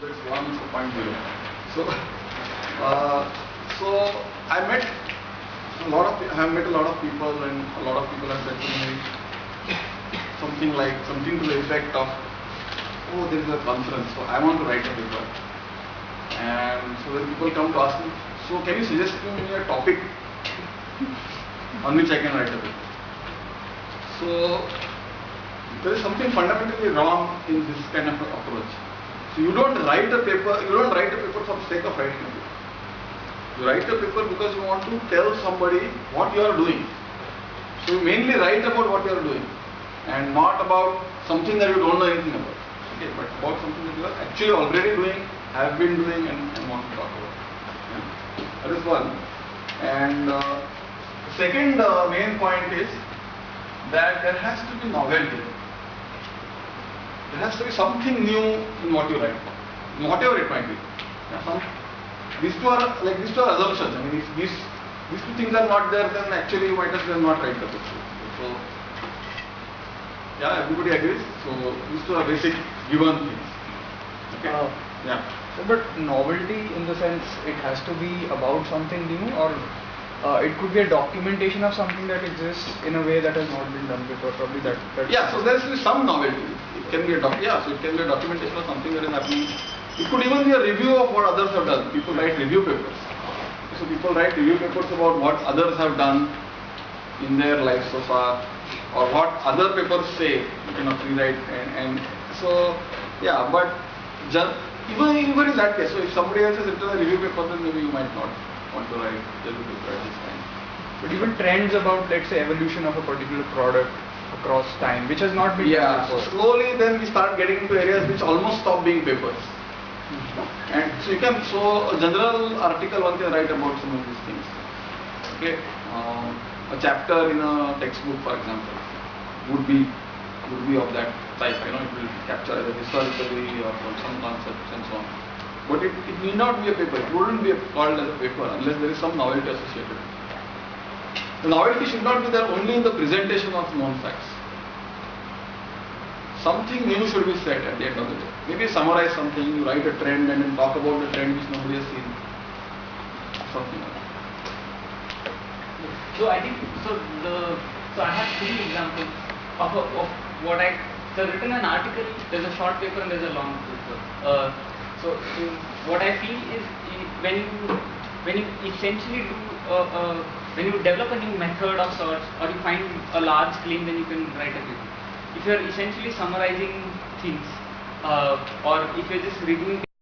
it's 1 is 0.0. So, so I have met a lot of people, and a lot of people have said to me something to the effect of, oh, there is a conference, so I want to write a paper. And so when people come to ask me, so can you suggest to me a topic on which I can write a paper? So there is something fundamentally wrong in this kind of approach. So you don't write a paper for the sake of writing a paper. You write a paper because you want to tell somebody what you are doing. So you mainly write about what you are doing, and not about something that you don't know anything about. Okay, but about something that you are actually already doing, have been doing, and want to talk about. Yeah. That is one. And second main point is that there has to be novelty. There has to be something new in what you write, whatever it might be. Yeah, these two are assumptions. I mean, if these two things are not there, then actually you might as well not write the book. So, yeah, everybody agrees. So these two are basic given things. Okay. Yeah. So, but novelty in the sense it has to be about something new, or it could be a documentation of something that exists in a way that has not been done before. Probably that. Yeah. So there is some novelty. It can be a so it can be a documentation of something that is happening. It could even be a review of what others have done. People write review papers. So people write review papers about what others have done in their life so far, or what other papers say. You cannot rewrite, and so yeah. But even in that case, so if somebody else has written a review paper, then maybe you might not want to write the review paper at this time. But even trends about, let's say, evolution of a particular product across time, which has not been done before. So slowly then we start getting into areas which almost stop being papers. And so a general article one can write about some of these things. Okay, a chapter in a textbook, for example, would be of that type. It will capture either historically or some concepts and so on. But it need not be a paper. It wouldn't be called as a paper unless there is some novelty associated. The novelty should not be there only in the presentation of known facts. Something new should be said at the end of the day. Maybe summarize something, you write a trend and then talk about the trend which nobody has seen. Something like that. So I think so I have 3 examples of what I've written an article, there's a short paper and there's a long paper. So what I feel is when you essentially do when you develop a new method of sorts, or you find a large claim, then you can write a paper. If you are essentially summarizing things, or if you are just reviewing